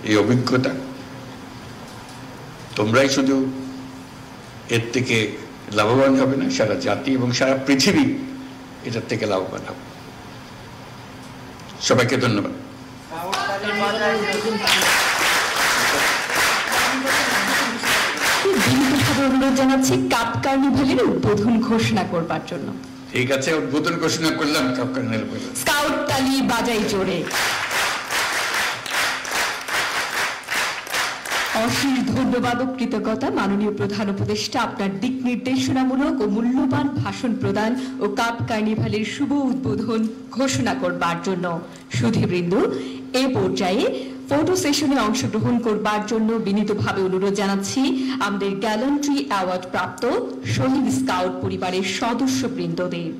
এই অভিজ্ঞতা, তোমরাই শুধু এর থেকে লাভবান হবে না, সারা জাতি এবং সারা পৃথিবী এটার থেকে লাভবান হবে। সবাইকে ধন্যবাদ। অনুরোধ জানাচ্ছি কাপ কার্নিভালের উদ্বোধন ঘোষণা করবার জন্য। ঠিক আছে, উদ্বোধন ঘোষণা করলাম কাপ কার্নিভাল। স্কাউট তালি বাজাই জোরে। অশেষ ধন্যবাদ ও কৃতজ্ঞতা মাননীয় প্রধান উপদেষ্টা, আপনার দিক নির্দেশনামূলক ও মূল্যবান ভাষণ প্রদান ও কাপ কার্নিভালের শুভ উদ্বোধন ঘোষণা করবার জন্য। সুধীবৃন্দ, এ পর্যায়ে ফটো সেশনে অংশগ্রহণ করবার জন্য বিনীতভাবে অনুরোধ জানাচ্ছি আমাদের গ্যালান্ট্রি অ্যাওয়ার্ড প্রাপ্ত শহীদ স্কাউট পরিবারের সদস্যবৃন্দদের।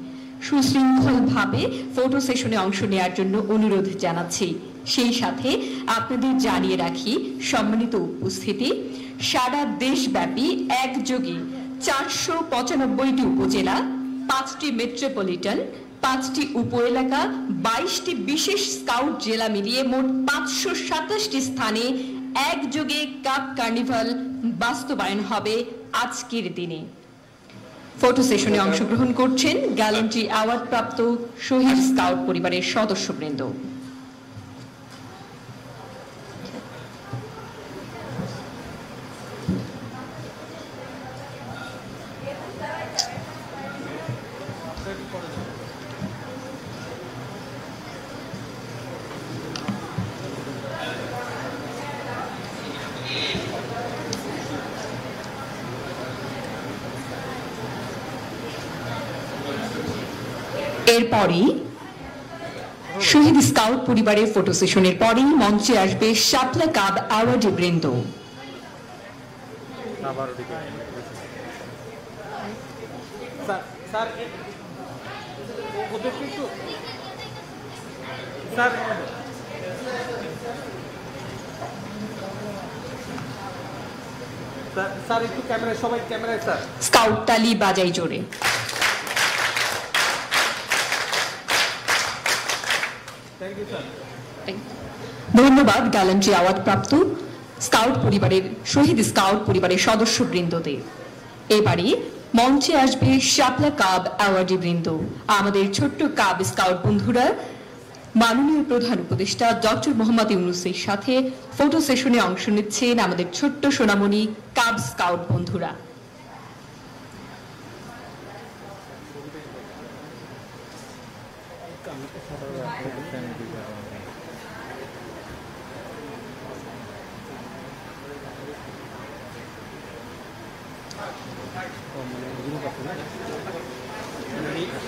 সুশৃঙ্খলভাবে ফটো সেশনে অংশ নেওয়ার জন্য অনুরোধ জানাচ্ছি। সেই সাথে আপনাদের জানিয়ে রাখি, সম্মানিত উপস্থিতি, সারা দেশব্যাপী একযোগে 495টি উপজেলা, 5টি মেট্রোপলিটন, 5টি উপ এলাকা, 22টি বিশেষ স্কাউট জেলা মিলিয়ে মোট 527টি স্থানে একযোগে কাপ কার্নিভাল বাস্তবায়ন হবে আজকের দিনে। ফটো সেশনে অংশগ্রহণ করছেন গ্যালান্ট্রি অ্যাওয়ার্ড প্রাপ্ত শহীদ স্কাউট পরিবারের সদস্যবৃন্দ। এরপরই শহীদ স্কাউট পরিবারের ফটো সেশনের পরেই মঞ্চে আসবে শাপলা কাব অ্যাওয়ার্ডী বৃন্দ। স্কাউট তালি বাজাই জোরে। ধন্যবাদ গ্যালান্ট্রি অ্যাওয়ার্ড প্রাপ্ত স্কাউট পরিবারের শহীদ স্কাউট পরিবারের সদস্যবৃন্দদের। এবারে মঞ্চে আসবে শাপলা কাব অ্যাওয়ার্ডী বৃন্দ। আমাদের ছোট্ট কাব স্কাউট বন্ধুরা মাননীয় প্রধান উপদেষ্টা ডক্টর মোহাম্মদ ইউনূসের সাথে ফটো সেশনে অংশ নিচ্ছেন আমাদের ছোট্ট সোনামণি কাব স্কাউট বন্ধুরা।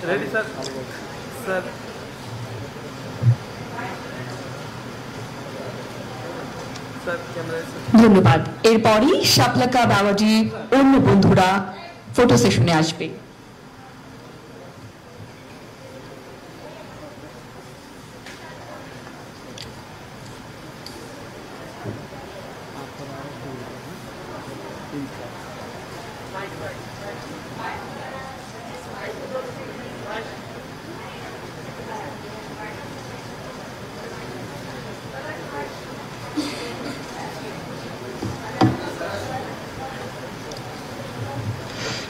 Ready, sir? Sir. ধন্যবাদ। এরপরই শাপলা কাব অ্যাওয়ার্ডী অন্য বন্ধুরা ফটো সেশনে আসবে।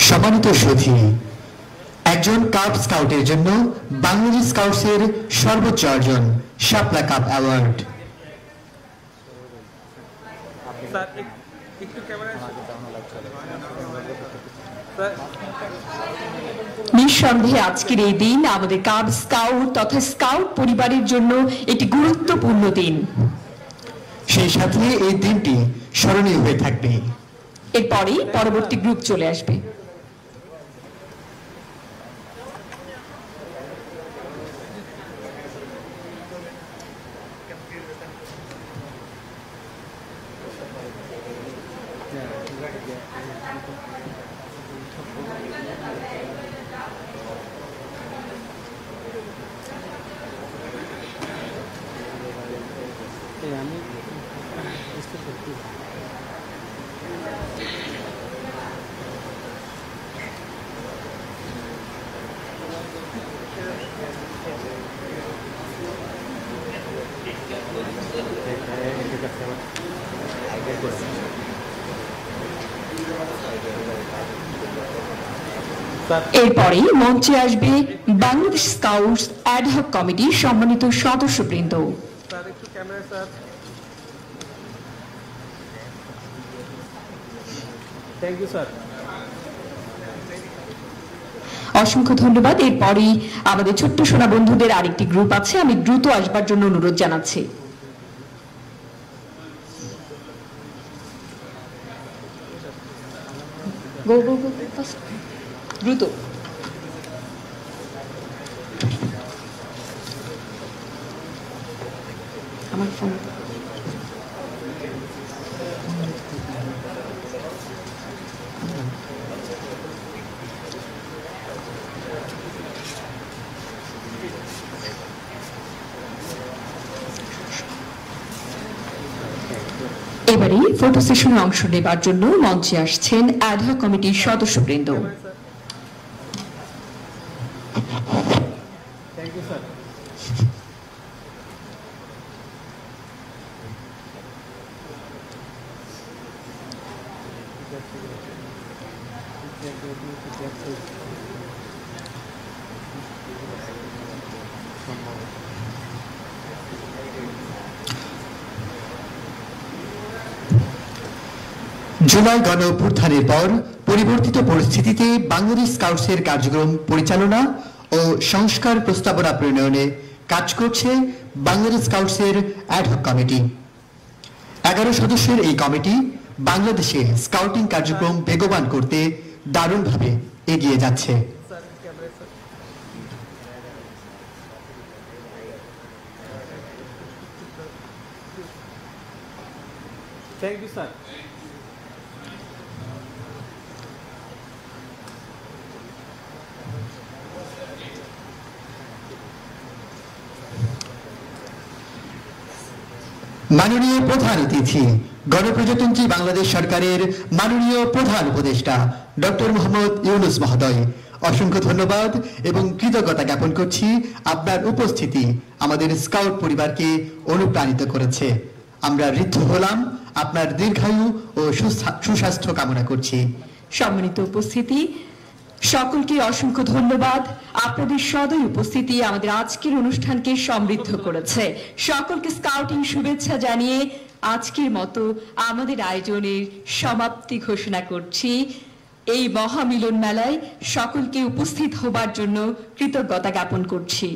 সম্মানিত সুধী, একজন কাব স্কাউটের জন্য বাংলাদেশ স্কাউটসের সর্বোচ্চ অর্জন শাপলা কাব অ্যাওয়ার্ড। নিঃসন্দেহে আজকের এই দিন আমাদের কাব স্কাউট তথা স্কাউট পরিবারের জন্য একটি গুরুত্বপূর্ণ দিন। সেই সাথে এই দিনটি স্মরণীয় হয়ে থাকবে। এরপরই পরবর্তী গ্রুপ চলে আসবে। এরপরেই মঞ্চে আসবে বাংলাদেশ স্কাউটস অ্যাডহক কমিটির সম্মানিত সদস্যবৃন্দ। অসংখ্য ধন্যবাদ। এরপরই আমাদের ছোট্ট সোনা বন্ধুদের আরেকটি গ্রুপ আছে, আমি দ্রুত আসবার জন্য অনুরোধ জানাচ্ছি। গো গো গো ফাস্ট, দ্রুত। আমার ফোন এবারে ফটো সেশনে অংশ নেবার জন্য মঞ্চে আসছেন অ্যাডহক কমিটির সদস্যবৃন্দ। Thank you, sir. জুলাই গণ অভ্যুত্থানের পর পরিবর্তিত পরিস্থিতিতে বাংলাদেশ স্কাউটসের কার্যক্রম পরিচালনা ও সংস্কার প্রস্তাবনা প্রণয়নে কাজ করছে বাংলাদেশ স্কাউটসের অ্যাডহক কমিটি। 11 সদস্যের এই কমিটি বাংলাদেশে স্কাউটিং কার্যক্রম বেগবান করতে দারুণভাবে এগিয়ে যাচ্ছে। Sir, camera, sir. Thank you, sir. মাননীয় প্রধান অতিথি, গণপ্রজাতন্ত্রী বাংলাদেশ সরকারের মাননীয় প্রধান উপদেষ্টা ডক্টর মোহাম্মদ ইউনূস মহোদয়, অসংখ্য ধন্যবাদ এবং কৃতজ্ঞতা জ্ঞাপন করছি। আপনার উপস্থিতি আমাদের স্কাউট পরিবারকে অনুপ্রাণিত করেছে। আমরা ঋদ্ধ হলাম, আপনার দীর্ঘায়ু ও সুস্বাস্থ্য কামনা করছি। সম্মানিত উপস্থিতি, সকলকে অসংখ্য ধন্যবাদ। আপনাদের সদয় উপস্থিতি আমাদের আজকের অনুষ্ঠানকে সমৃদ্ধ করেছে। সকলকে স্কাউটিং শুভেচ্ছা জানিয়ে আজকের মতো আমাদের আয়োজনের সমাপ্তি ঘোষণা করছি। এই মহামিলন মেলায় সকলকে উপস্থিত হবার জন্য কৃতজ্ঞতা জ্ঞাপন করছি।